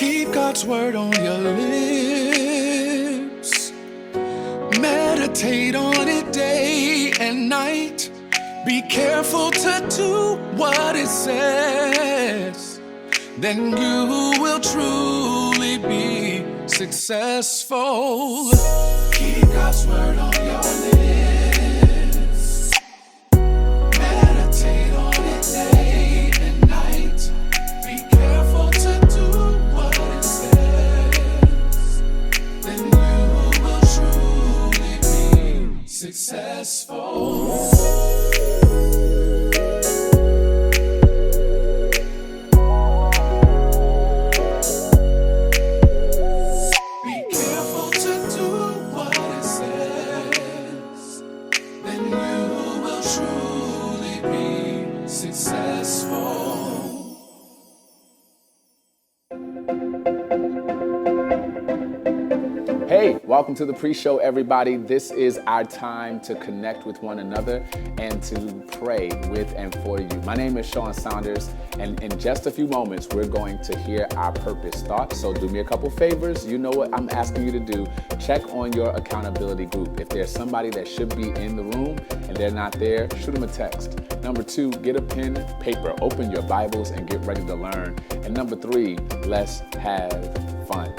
Keep God's word on your lips. Meditate on it day and night. Be careful to do what it says. Then you will truly be successful. Keep God's word on your lips. Meditate on it day and night. Be careful to do what it says. Then you will truly be successful. Hey, welcome to the pre-show, everybody. This is our time to connect with one another and to pray with and for you. My name is Sean Saunders, and in just a few moments, we're going to hear our purpose thoughts. So do me a couple favors. You know what I'm asking you to do. Check on your accountability group. If there's somebody that should be in the room and they're not there, shoot them a text. Number 2, get a pen, paper, open your Bibles and get ready to learn. And number 3, let's have fun.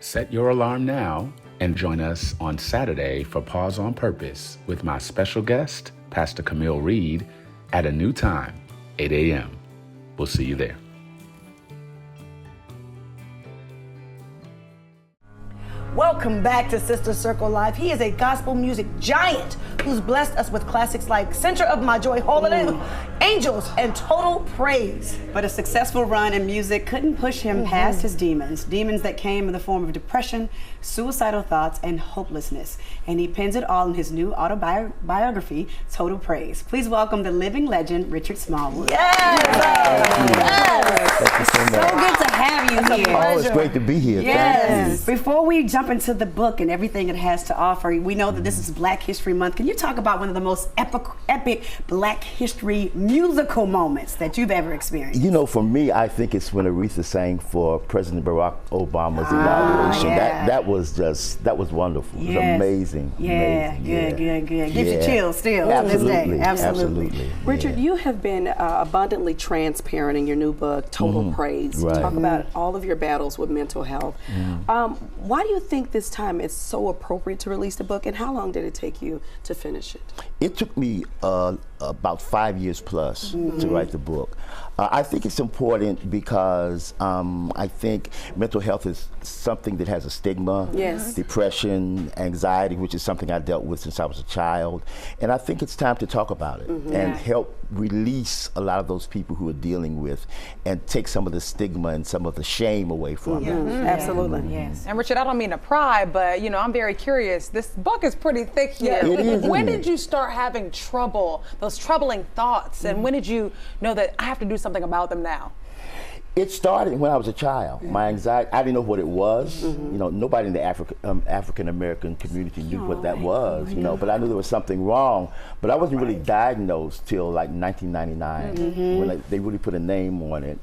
Set your alarm now and join us on Saturday for Pause on Purpose with my special guest, Pastor Camille Reed, at a new time, 8 a.m. We'll see you there. Welcome back to Sister Circle Live. He is a gospel music giant who's blessed us with classics like Center of My Joy, Holiday, Angels, and Total Praise. But a successful run in music couldn't push him past his demons that came in the form of depression, suicidal thoughts, and hopelessness. And he pens it all in his new autobiography, Total Praise. Please welcome the living legend, Richard Smallwood. Yes! So good to have you here. Oh, it's great to be here. Yes. Before we jump into the book and everything it has to offer, we know that this is Black History Month. Can you talk about one of the most epic Black history musical moments that you've ever experienced? You know, for me, I think it's when Aretha sang for President Barack Obama's inauguration. Yeah. That was wonderful. It was amazing. Yeah, amazing. good. Gives you chills still to this day. Absolutely. Richard, you have been abundantly transparent in your new book, Total Praise. Right. Talk about all of your battles with mental health. Why do you think this time is so appropriate to release the book, and how long did it take you to finish it? It took me about 5 years plus to write the book. I think it's important because I think mental health is something that has a stigma. Yes. Depression, anxiety, which is something I dealt with since I was a child. And I think it's time to talk about it and help release a lot of those people who are dealing with and take some of the stigma and some of the shame away from them. Absolutely. Yes. And Richard, I don't mean to pry, but I'm very curious. This book is pretty thick here. It is, when isn't did it? you start having trouble, those troubling thoughts, and when did you know that I have to do something about them now? It started when I was a child. My anxiety, I didn't know what it was. Nobody in the African American community knew what that was, but I knew there was something wrong. But I wasn't really diagnosed till like 1999 when they really put a name on it.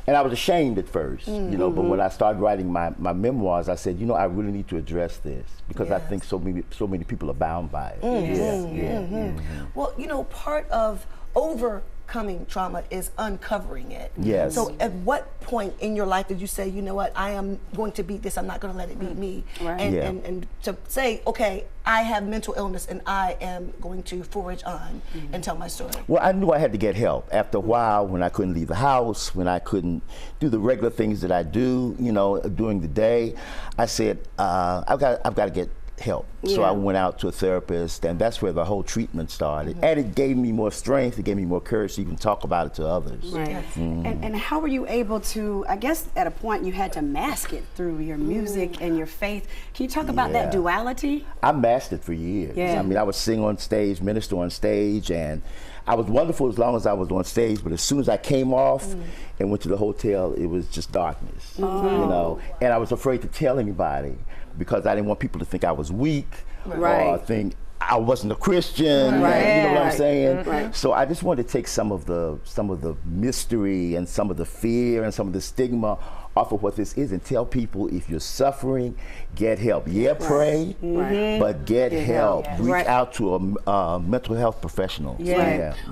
And I was ashamed at first, but when I started writing my memoirs, I said, I really need to address this because I think so many people are bound by it. Well, part of overcoming trauma is uncovering it. Yes. So at what point in your life did you say, you know what, I am going to beat this, I'm not going to let it beat me? Right. And to say, okay, I have mental illness and I am going to forage on and tell my story. Well, I knew I had to get help. After a while, when I couldn't leave the house, when I couldn't do the regular things that I do, during the day, I said, I've got to get help. So I went out to a therapist, and that's where the whole treatment started. And it gave me more strength, it gave me more courage to even talk about it to others. Right. And how were you able to, I guess at a point you had to mask it through your music and your faith. Can you talk about that duality? I masked it for years. Yeah. I mean, I would sing on stage, minister on stage, and I was wonderful as long as I was on stage, but as soon as I came off and went to the hotel, it was just darkness, you know? And I was afraid to tell anybody because I didn't want people to think I was weak or think I wasn't a Christian. You know what I'm saying? So I just wanted to take some of the mystery and some of the fear and some of the stigma off of what this is and tell people, if you're suffering, get help. Pray, but get help. Reach out to a mental health professional.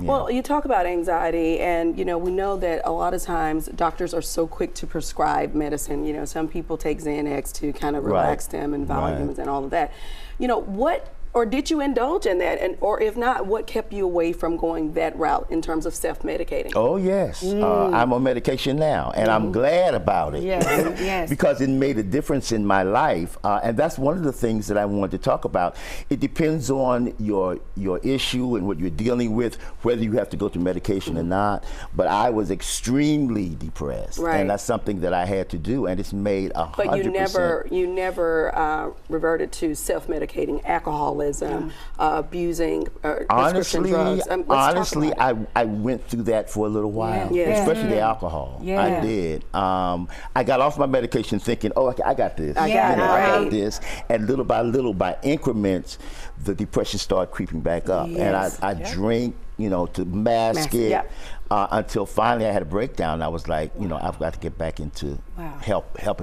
Well, you talk about anxiety, and you know, we know that a lot of times doctors are so quick to prescribe medicine. You know, some people take Xanax to kind of relax them and Valiums and all of that. You know, what, or did you indulge in that? And or if not, what kept you away from going that route in terms of self-medicating? Oh yes, I'm on medication now, and I'm glad about it. Because it made a difference in my life, and that's one of the things that I wanted to talk about. It depends on your issue and what you're dealing with, whether you have to go to medication or not. But I was extremely depressed, and that's something that I had to do, and it's made 100%. But you never reverted to self-medicating, alcoholism, abusing prescription drugs. Honestly, I went through that for a little while, especially the alcohol. I did. I got off my medication thinking, oh, I got this. I got this. And little by increments, the depression started creeping back up. And I drank, you know, to mask it. Until finally I had a breakdown. I was like, you know, I've got to get back into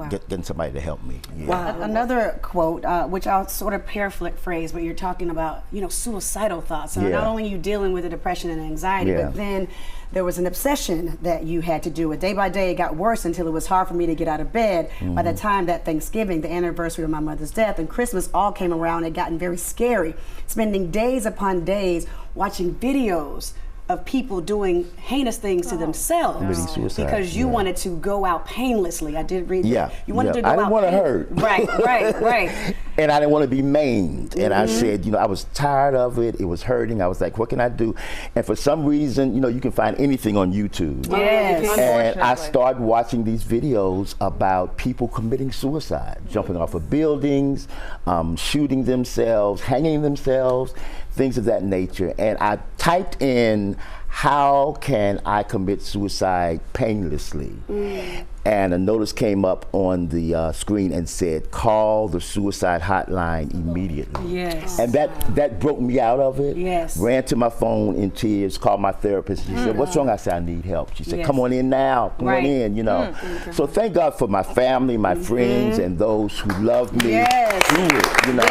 getting somebody to help me. Another quote, which I'll sort of paraphrase, but you're talking about, you know, suicidal thoughts. So not only you dealing with the depression and anxiety, but then there was an obsession that you had to do with. Day by day, it got worse until it was hard for me to get out of bed. By the time that Thanksgiving, the anniversary of my mother's death, and Christmas all came around, it gotten very scary. Spending days upon days watching videos of people doing heinous things to themselves because you wanted to go out painlessly. I did read that. You wanted to go out. I didn't want to hurt. Right. And I didn't want to be maimed. And I said, you know, I was tired of it. It was hurting. I was like, what can I do? And for some reason, you know, you can find anything on YouTube. And I started watching these videos about people committing suicide, jumping off of buildings, shooting themselves, hanging themselves, things of that nature. And I typed in, how can I commit suicide painlessly? And a notice came up on the screen and said, call the suicide hotline immediately. And that broke me out of it. Ran to my phone in tears, called my therapist. She said, what's wrong? I said, I need help. She said, come on in now, come on in, you know. So thank God for my family, my friends, and those who love me through it, you know.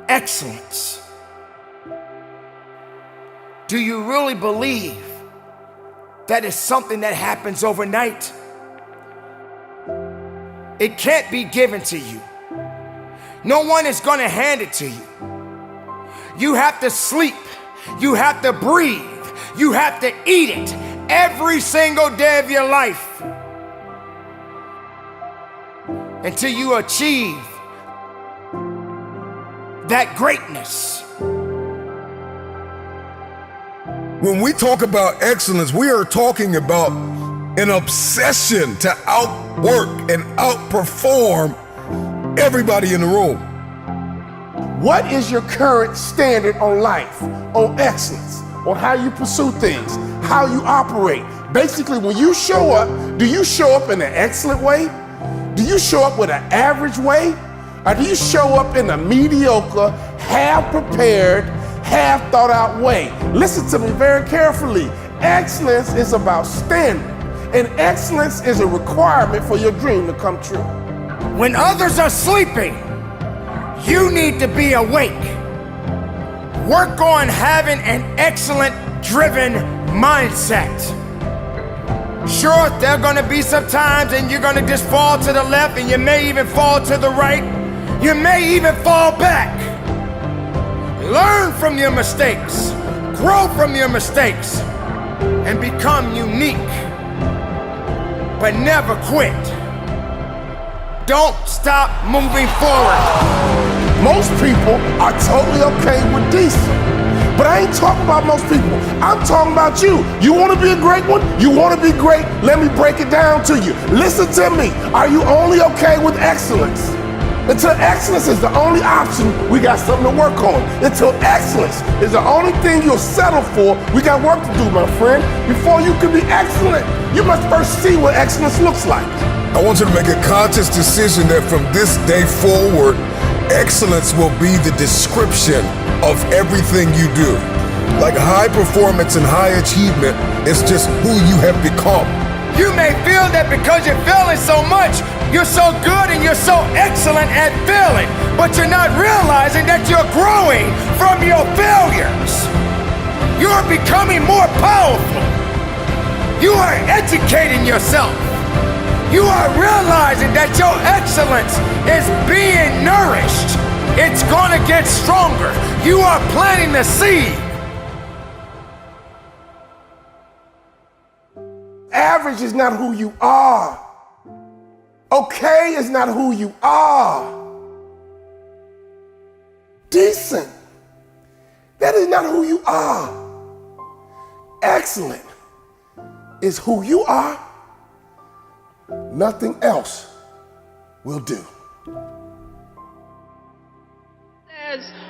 Excellence. Do you really believe that is something that happens overnight? It can't be given to you. No one is going to hand it to you. You have to sleep. You have to breathe. You have to eat it every single day of your life until you achieve that greatness. When we talk about excellence, we are talking about an obsession to outwork and outperform everybody in the room. What is your current standard on life, on excellence, on how you pursue things, how you operate? Basically, when you show up, do you show up in an excellent way? Do you show up with an average way? Or do you show up in a mediocre, half-prepared, half-thought-out way? Listen to me very carefully. Excellence is about standard, and excellence is a requirement for your dream to come true. When others are sleeping, you need to be awake. Work on having an excellent, driven mindset. Sure, there are gonna be some times and you're gonna just fall to the left, and you may even fall to the right. You may even fall back. Learn from your mistakes, grow from your mistakes, and become unique. But never quit. Don't stop moving forward. Most people are totally okay with decent. But I ain't talking about most people. I'm talking about you. You want to be a great one? You want to be great? Let me break it down to you. Listen to me. Are you only okay with excellence? Until excellence is the only option, we got something to work on. Until excellence is the only thing you'll settle for, we got work to do, my friend. Before you can be excellent, you must first see what excellence looks like. I want you to make a conscious decision that from this day forward, excellence will be the description of everything you do. Like high performance and high achievement is just who you have become. You may feel that because you're failing so much, you're so good and you're so excellent at failing, but you're not realizing that you're growing from your failures. You're becoming more powerful. You are educating yourself. You are realizing that your excellence is being nourished. It's gonna get stronger. You are planting the seed. Average is not who you are. Okay is not who you are. Decent, that is not who you are. Excellent is who you are. Nothing else will do.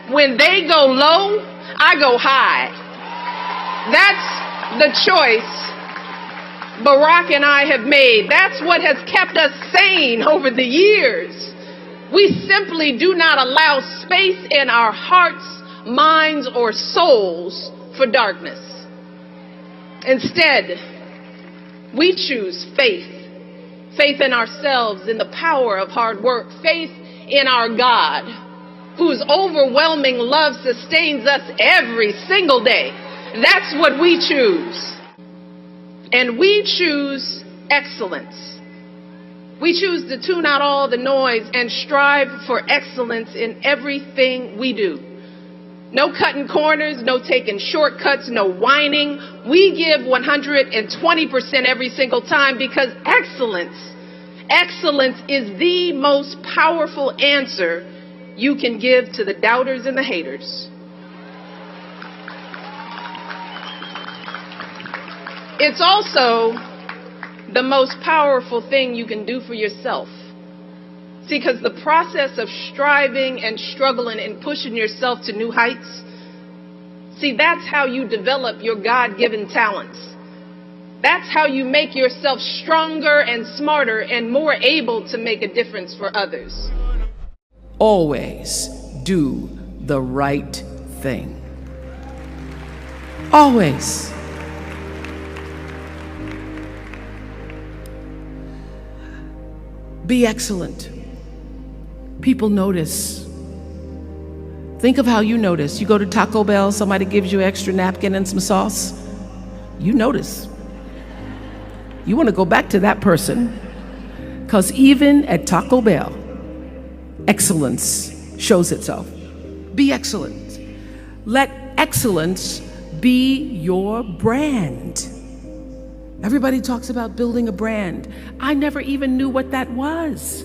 When they go low, I go high. That's the choice Barack and I have made. That's what has kept us sane over the years. We simply do not allow space in our hearts, minds, or souls for darkness. Instead, we choose faith. Faith in ourselves, in the power of hard work. Faith in our God, whose overwhelming love sustains us every single day. That's what we choose. And we choose excellence. We choose to tune out all the noise and strive for excellence in everything we do. No cutting corners, no taking shortcuts, no whining. We give 120% every single time because excellence is the most powerful answer you can give to the doubters and the haters. It's also the most powerful thing you can do for yourself. See, because the process of striving and struggling and pushing yourself to new heights, see, that's how you develop your God-given talents. That's how you make yourself stronger and smarter and more able to make a difference for others. Always do the right thing. Always. Be excellent. People notice. Think of how you notice. You go to Taco Bell, somebody gives you an extra napkin and some sauce. You notice. You want to go back to that person, because even at Taco Bell, excellence shows itself. Be excellent. Let excellence be your brand. Everybody talks about building a brand. I never even knew what that was.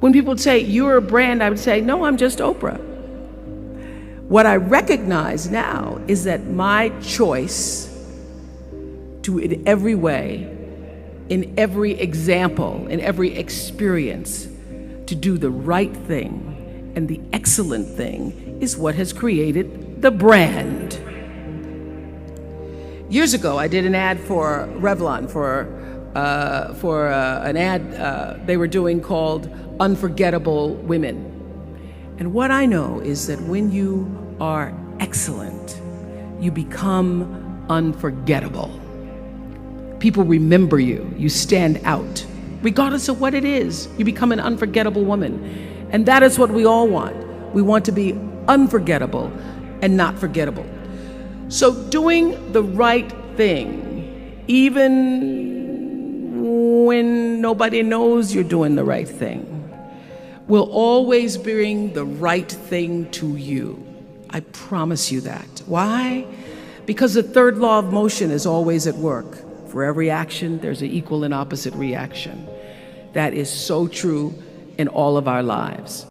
When people would say, you're a brand, I would say, no, I'm just Oprah. What I recognize now is that my choice to, in every way, in every example, in every experience, to do the right thing and the excellent thing is what has created the brand. Years ago, I did an ad for Revlon for an ad they were doing called Unforgettable Women. And what I know is that when you are excellent, you become unforgettable. People remember you, you stand out. Regardless of what it is, you become an unforgettable woman. And that is what we all want. We want to be unforgettable and not forgettable. So doing the right thing, even when nobody knows you're doing the right thing, will always bring the right thing to you. I promise you that. Why? Because the third law of motion is always at work. For every action, there's an equal and opposite reaction. That is so true in all of our lives.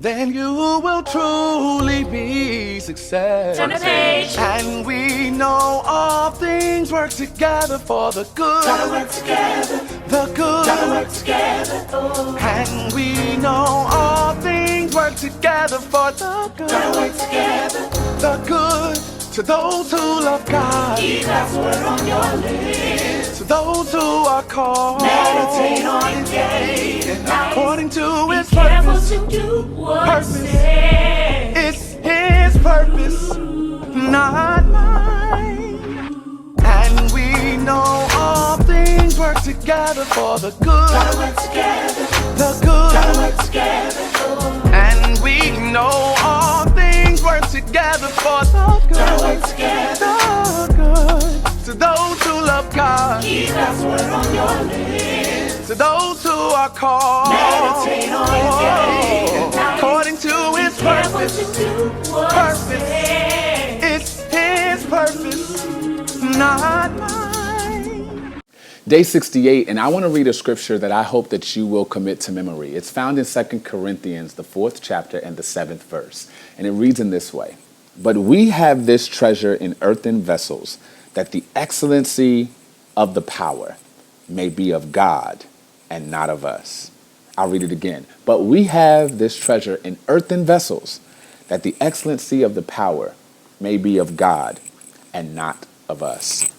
then you will truly be successful. Turn the page. And we know all things work together for the good. Gotta work together. The good. Gotta work together. Oh. And we know all things work together for the good. Gotta work together. The good to those who love God. Keep God's word on your lips. To those who are called. Meditate on it day and night. According to His Careful purpose. to do what Purpose. He says. It's His purpose, not mine. And we know all things work together for the good. Gotta work together. The good. Gotta work together. Oh. And we know all things work together for the good. Gotta work together. The good. To those who love God. Keep God's word on your lips. To those who are called. Meditate on it day and night. According to His Careful purpose. to do what He Purpose. says. It's His purpose, not mine. Day 68, and I want to read a scripture that I hope that you will commit to memory. It's found in 2 Corinthians, the 4th chapter and the 7th verse. And it reads in this way: But we have this treasure in earthen vessels, that the excellency of the power may be of God and not of us. I'll read it again. But we have this treasure in earthen vessels, that the excellency of the power may be of God and not of us.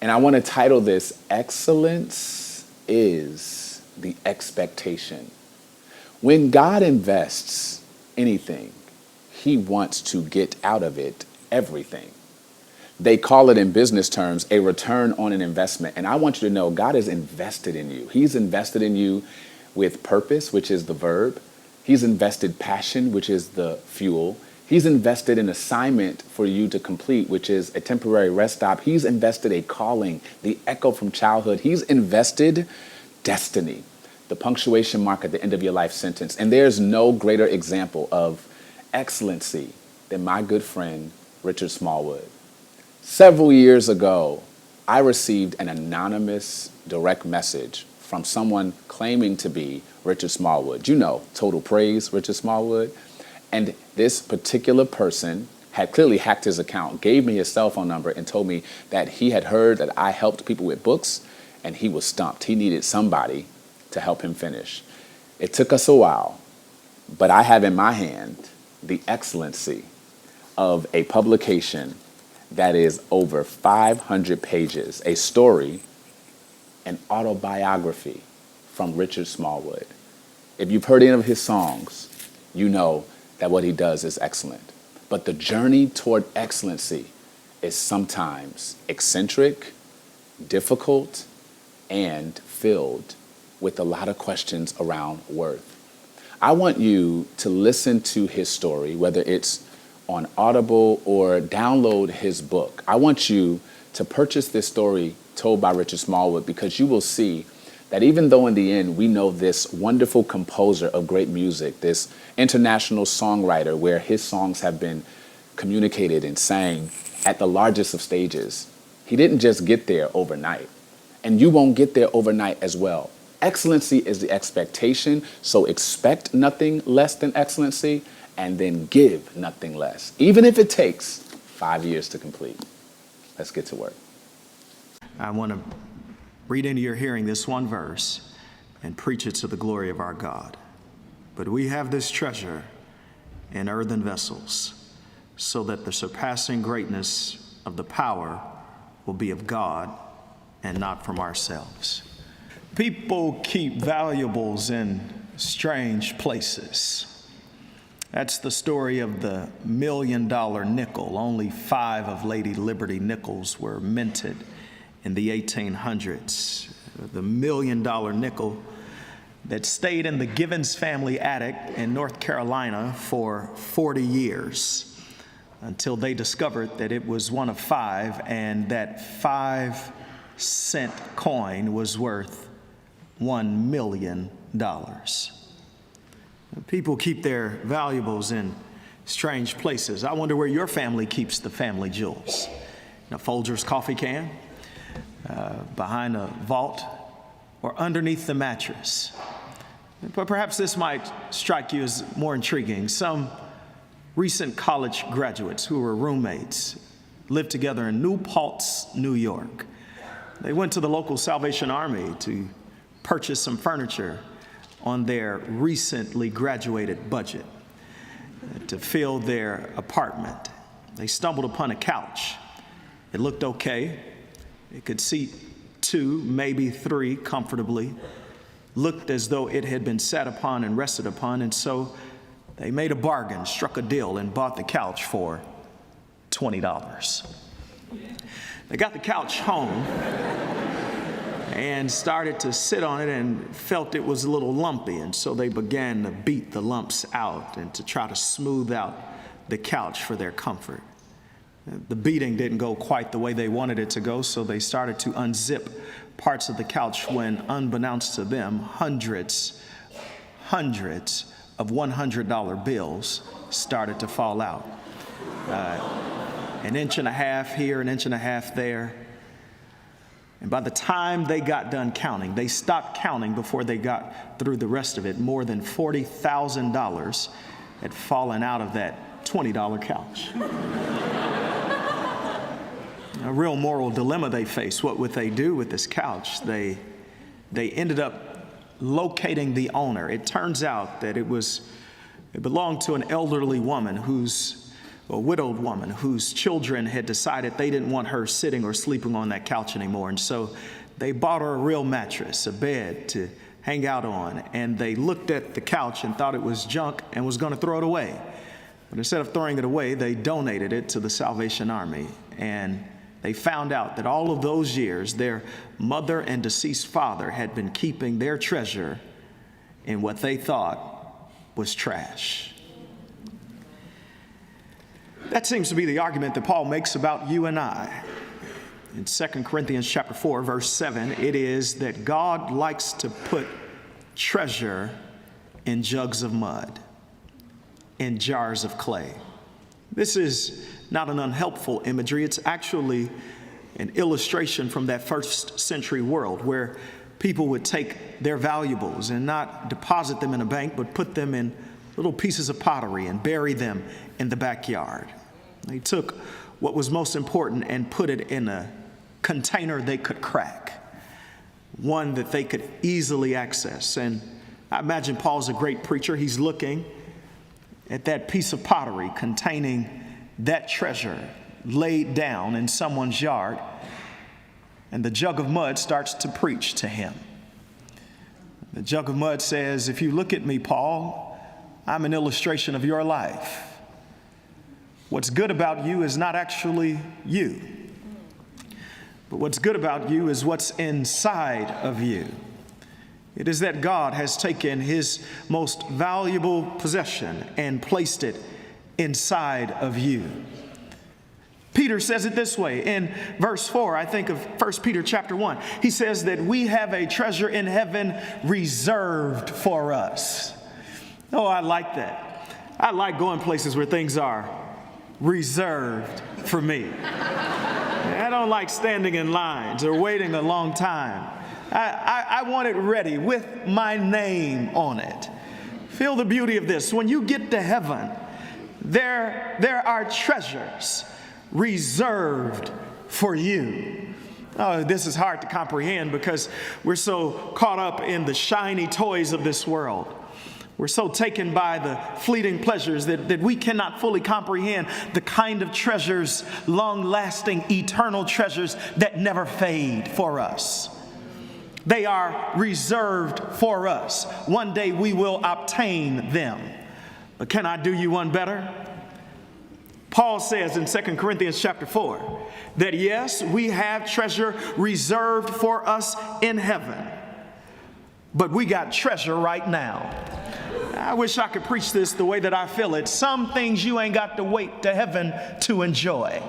And I want to title this, Excellence is the Expectation. When God invests anything, He wants to get out of it everything. They call it in business terms a return on an investment. And I want you to know God is invested in you. He's invested in you with purpose, which is the verb. He's invested passion, which is the fuel. He's invested an assignment for you to complete, which is a temporary rest stop. He's invested a calling, the echo from childhood. He's invested destiny, the punctuation mark at the end of your life sentence. And there's no greater example of excellency than my good friend, Richard Smallwood. Several years ago, I received an anonymous direct message from someone claiming to be Richard Smallwood. You know, Total Praise, Richard Smallwood. And this particular person had clearly hacked his account, gave me his cell phone number, and told me that he had heard that I helped people with books, and he was stumped. He needed somebody to help him finish. It took us a while, but I have in my hand the excellency of a publication that is over 500 pages, a story, an autobiography from Richard Smallwood. If you've heard any of his songs, you know that what he does is excellent. But the journey toward excellency is sometimes eccentric, difficult, and filled with a lot of questions around worth. I want you to listen to his story, whether it's on Audible or download his book. I want you to purchase this story told by Richard Smallwood, because you will see that even though in the end we know this wonderful composer of great music, this international songwriter where his songs have been communicated and sang at the largest of stages, he didn't just get there overnight. And you won't get there overnight as well. Excellency is the expectation, so expect nothing less than excellency, and then give nothing less, even if it takes 5 years to complete. Let's get to work. I want to read into your hearing this one verse and preach it to the glory of our God. But we have this treasure in earthen vessels, so that the surpassing greatness of the power will be of God and not from ourselves. People keep valuables in strange places. That's the story of the $1 million nickel. Only 5 of Lady Liberty nickels were minted in the 1800s. The $1 million nickel that stayed in the Givens family attic in North Carolina for 40 years until they discovered that it was one of 5 and that 5-cent coin was worth $1 million. People keep their valuables in strange places. I wonder where your family keeps the family jewels. In a Folgers coffee can, behind a vault, or underneath the mattress. But perhaps this might strike you as more intriguing. Some recent college graduates who were roommates lived together in New Paltz, New York. They went to the local Salvation Army to purchase some furniture on their recently graduated budget to fill their apartment. They stumbled upon a couch. It looked okay. It could seat 2, maybe 3 comfortably. Looked as though it had been sat upon and rested upon, and so they made a bargain, struck a deal, and bought the couch for $20. They got the couch home and started to sit on it and felt it was a little lumpy, and so they began to beat the lumps out and to try to smooth out the couch for their comfort. The beating didn't go quite the way they wanted it to go, so they started to unzip parts of the couch when, unbeknownst to them, hundreds of $100 bills started to fall out. An inch and a half here, an inch and a half there. And by the time they got done counting, they stopped counting before they got through the rest of it. More than $40,000 had fallen out of that $20 couch. A real moral dilemma they faced. What would they do with this couch? They ended up locating the owner. It turns out that it belonged to an elderly woman a widowed woman whose children had decided they didn't want her sitting or sleeping on that couch anymore. And so they bought her a real mattress, a bed to hang out on. And they looked at the couch and thought it was junk and was going to throw it away. But instead of throwing it away, they donated it to the Salvation Army. And they found out that all of those years, their mother and deceased father had been keeping their treasure in what they thought was trash. That seems to be the argument that Paul makes about you and I. In 2 Corinthians chapter 4, verse 7, it is that God likes to put treasure in jugs of mud, in jars of clay. This is not an unhelpful imagery. It's actually an illustration from that first century world where people would take their valuables and not deposit them in a bank, but put them in little pieces of pottery and bury them in the backyard. They took what was most important and put it in a container they could crack, one that they could easily access. And I imagine Paul's a great preacher. He's looking at that piece of pottery containing that treasure laid down in someone's yard, and the jug of mud starts to preach to him. The jug of mud says, if you look at me, Paul, I'm an illustration of your life. What's good about you is not actually you, but what's good about you is what's inside of you. It is that God has taken his most valuable possession and placed it inside of you. Peter says it this way in verse 4, I think of 1 Peter chapter 1. He says that we have a treasure in heaven reserved for us. Oh, I like that. I like going places where things are reserved for me. I don't like standing in lines or waiting a long time. I want it ready with my name on it. Feel the beauty of this. When you get to heaven, there are treasures reserved for you. Oh, this is hard to comprehend because we're so caught up in the shiny toys of this world. We're so taken by the fleeting pleasures that we cannot fully comprehend the kind of treasures, long-lasting, eternal treasures that never fade for us. They are reserved for us. One day we will obtain them. But can I do you one better? Paul says in 2 Corinthians chapter 4 that yes, we have treasure reserved for us in heaven, but we got treasure right now. I wish I could preach this the way that I feel it. Some things you ain't got to wait to heaven to enjoy.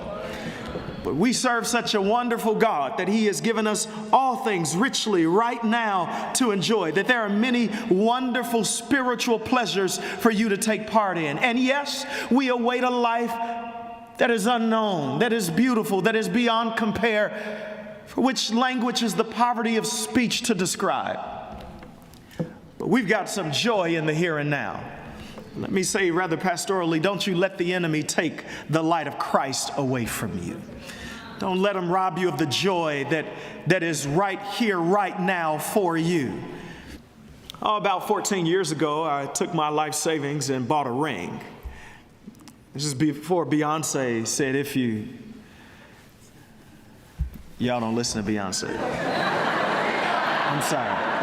But we serve such a wonderful God that he has given us all things richly right now to enjoy, that there are many wonderful spiritual pleasures for you to take part in. And yes, we await a life that is unknown, that is beautiful, that is beyond compare, for which language is the poverty of speech to describe. But we've got some joy in the here and now. Let me say rather pastorally, don't you let the enemy take the light of Christ away from you. Don't let him rob you of the joy that is right here, right now for you. Oh, about 14 years ago, I took my life savings and bought a ring. This is before Beyonce said, y'all don't listen to Beyonce. I'm sorry.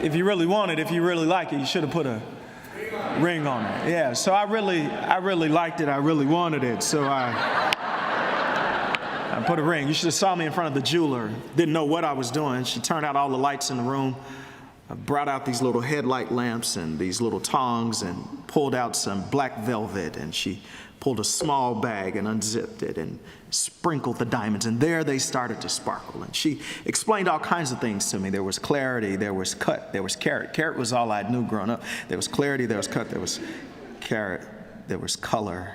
If you really want it, if you really like it, you should have put a ring on it. Yeah, so I really liked it. I really wanted it. So I put a ring. You should have saw me in front of the jeweler. Didn't know what I was doing. She turned out all the lights in the room. I brought out these little headlight lamps and these little tongs and pulled out some black velvet, and she pulled a small bag and unzipped it and sprinkled the diamonds, and there they started to sparkle. And she explained all kinds of things to me. There was clarity, there was cut, there was carat. Carat was all I knew growing up. There was clarity, there was cut, there was carat, there was color.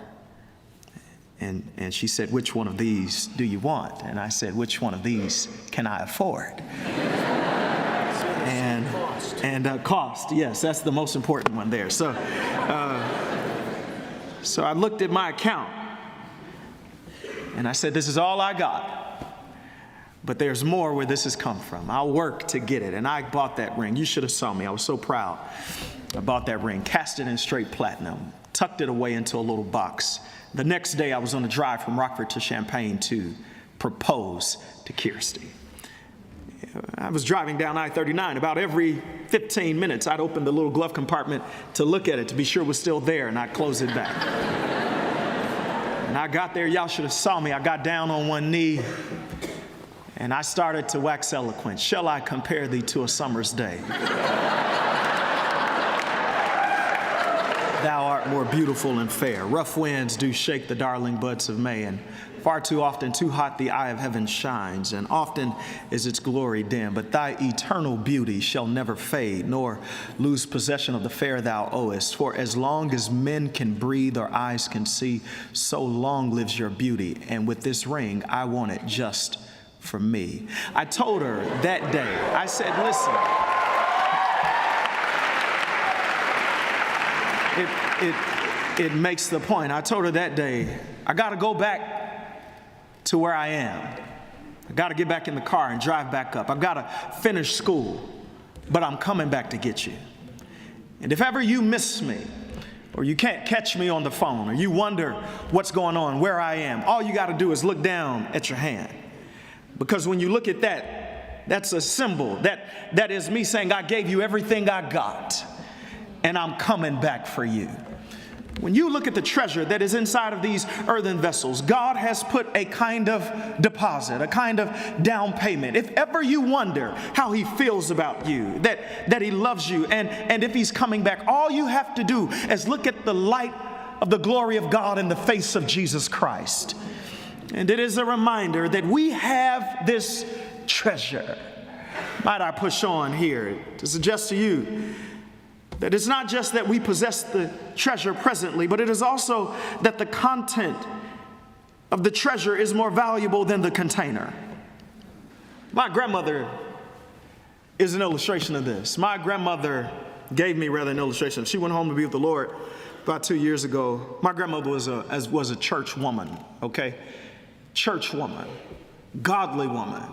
And she said, which one of these do you want? And I said, which one of these can I afford? And cost, yes, that's the most important one there. So I looked at my account and I said, this is all I got, but there's more where this has come from. I'll work to get it. And I bought that ring. You should have saw me. I was so proud. I bought that ring, cast it in straight platinum, tucked it away into a little box. The next day I was on the drive from Rockford to Champaign to propose to Kirsty. I was driving down I-39. About every 15 minutes, I'd open the little glove compartment to look at it, to be sure it was still there, and I'd close it back. And I got there, y'all should have saw me. I got down on one knee, and I started to wax eloquent. Shall I compare thee to a summer's day? Thou art more beautiful and fair. Rough winds do shake the darling buds of May, and far too often, too hot, the eye of heaven shines, and often is its glory dim. But thy eternal beauty shall never fade, nor lose possession of the fair thou owest. For as long as men can breathe or eyes can see, so long lives your beauty. And with this ring, I want it just for me. I told her that day, I said, listen, it makes the point. I told her that day, I got to go back to where I am. I got to get back in the car and drive back up. I've got to finish school, but I'm coming back to get you. And if ever you miss me, or you can't catch me on the phone, or you wonder what's going on, where I am, all you got to do is look down at your hand. Because when you look at that, that's a symbol. That is me saying, I gave you everything I got, and I'm coming back for you. When you look at the treasure that is inside of these earthen vessels, God has put a kind of deposit, a kind of down payment. If ever you wonder how he feels about you, that he loves you, and if he's coming back, all you have to do is look at the light of the glory of God in the face of Jesus Christ. And it is a reminder that we have this treasure. Might I push on here to suggest to you that it's not just that we possess the treasure presently, but it is also that the content of the treasure is more valuable than the container. My grandmother is an illustration of this. My grandmother gave me an illustration. She went home to be with the Lord about 2 years ago. My grandmother was a church woman, okay? Church woman, godly woman.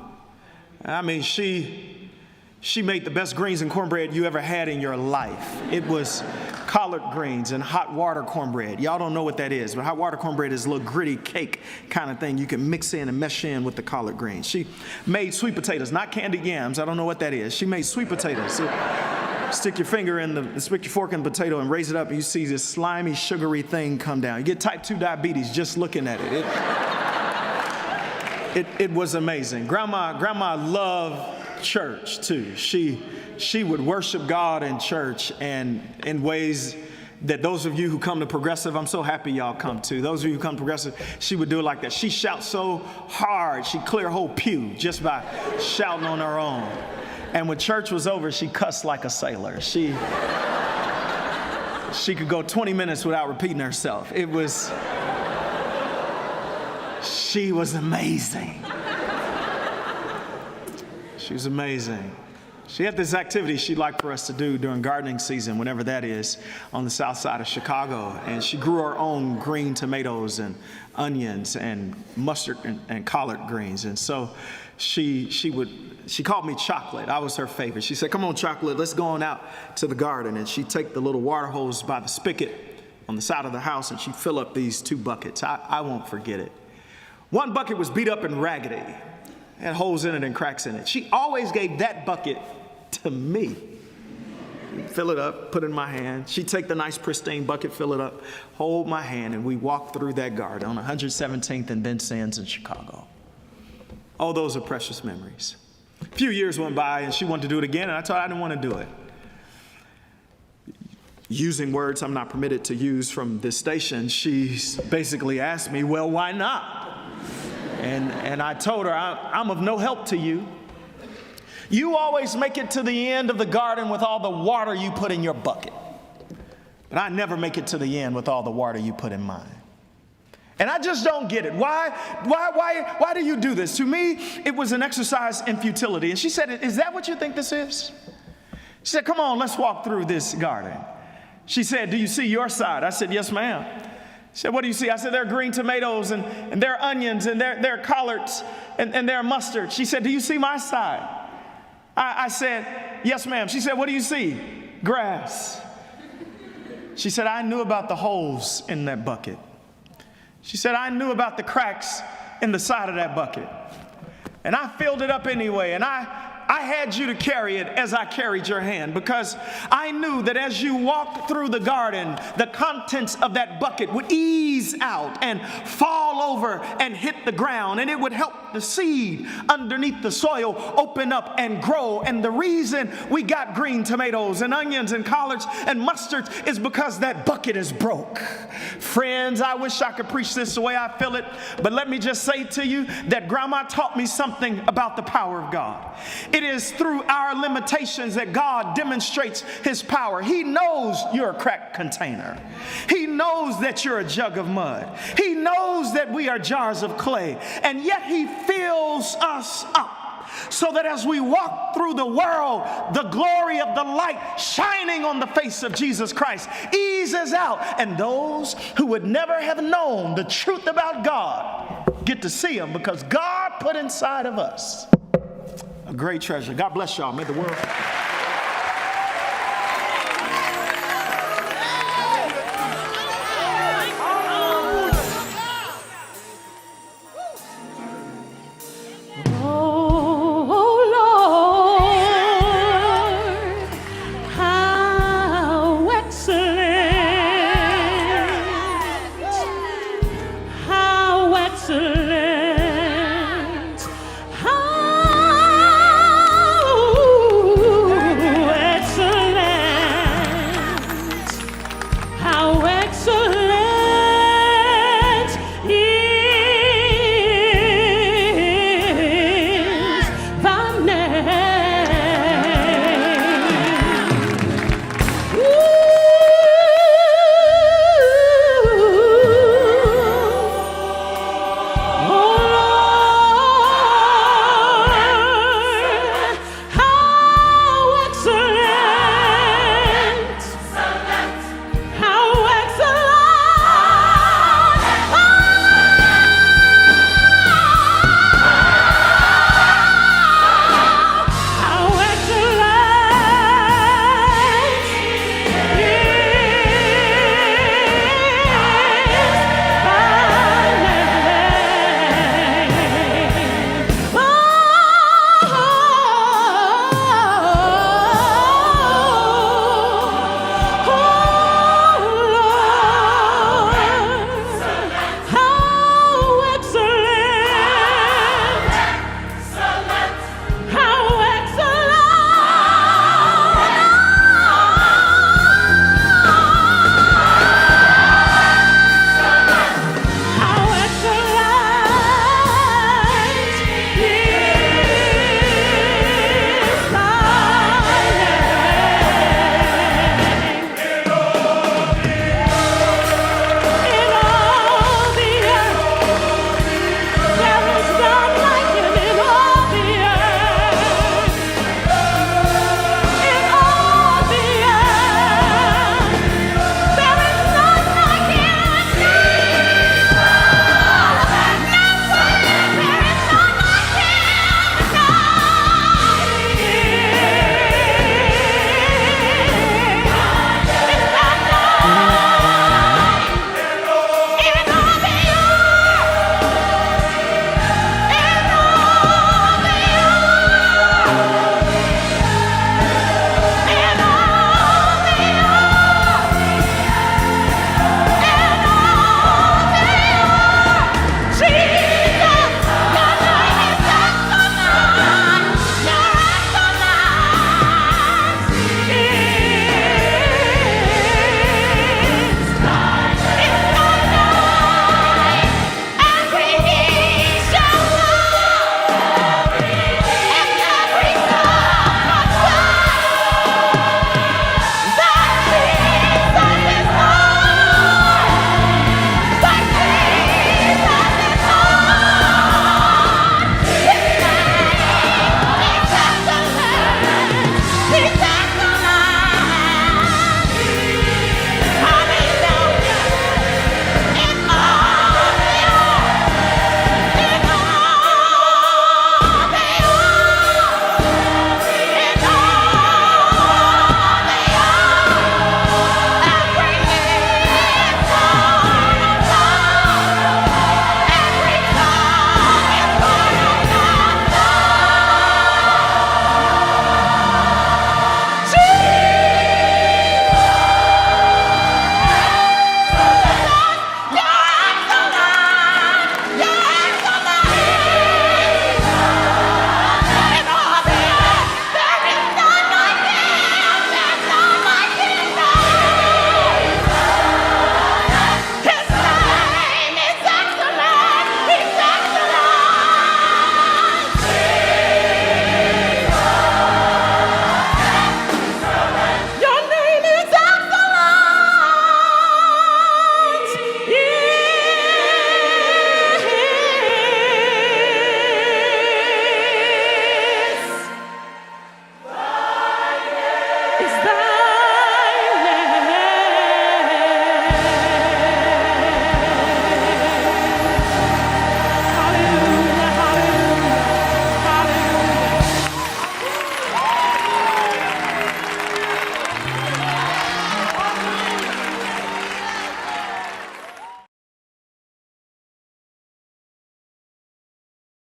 I mean, she made the best greens and cornbread you ever had in your life. It was collard greens and hot water cornbread. Y'all don't know what that is, but hot water cornbread is a little gritty cake kind of thing you can mix in and mesh in with the collard greens. She made sweet potatoes, not candied yams. I don't know what that is. She made sweet potatoes. So stick your fork in the potato and raise it up, and you see this slimy, sugary thing come down. You get type 2 diabetes just looking at it. It was amazing. Grandma loved church too. She would worship God in church, and in ways that those of you who come to Progressive, I'm so happy y'all come to. Those of you who come to Progressive, she would do it like that. She shouts so hard, she'd clear a whole pew just by shouting on her own. And when church was over, she cussed like a sailor. She could go 20 minutes without repeating herself. She was amazing. She was amazing. She had this activity she'd like for us to do during gardening season, whenever that is, on the south side of Chicago. And she grew her own green tomatoes and onions and mustard and collard greens. And so she called me Chocolate. I was her favorite. She said, "Come on, Chocolate, let's go on out to the garden." And she'd take the little water hose by the spigot on the side of the house, and she'd fill up these 2 buckets. I won't forget it. One bucket was beat up and raggedy, had holes in it and cracks in it. She always gave that bucket to me. Fill it up, put it in my hand. She'd take the nice pristine bucket, fill it up, hold my hand, and we walked through that garden on 117th and Vincennes in Chicago. Oh, those are precious memories. A few years went by and she wanted to do it again, and I told her I didn't want to do it. Using words I'm not permitted to use from this station, she basically asked me, "Well, why not?" And I told her, I'm of no help to you. You always make it to the end of the garden with all the water you put in your bucket. But I never make it to the end with all the water you put in mine. And I just don't get it. Why do you do this? To me, it was an exercise in futility. And she said, "Is that what you think this is?" She said, "Come on, let's walk through this garden." She said, "Do you see your side?" I said, "Yes, ma'am." She said, "What do you see?" I said, "There are green tomatoes and there are onions and there are collards and there are mustard." She said, "Do you see my side?" I said, "Yes, ma'am." She said, "What do you see?" "Grass." She said, "I knew about the holes in that bucket." She said, "I knew about the cracks in the side of that bucket. And I filled it up anyway, and I had you to carry it as I carried your hand, because I knew that as you walked through the garden, the contents of that bucket would ease out and fall over and hit the ground, and it would help the seed underneath the soil open up and grow. And the reason we got green tomatoes and onions and collards and mustards is because that bucket is broke." Friends, I wish I could preach this the way I feel it, but let me just say to you that Grandma taught me something about the power of God. It is through our limitations that God demonstrates his power. He knows you're a cracked container. He knows that you're a jug of mud. He knows that we are jars of clay, and yet he fills us up so that as we walk through the world, the glory of the light shining on the face of Jesus Christ eases out, and those who would never have known the truth about God get to see him, because God put inside of us a great treasure. God bless y'all. May the world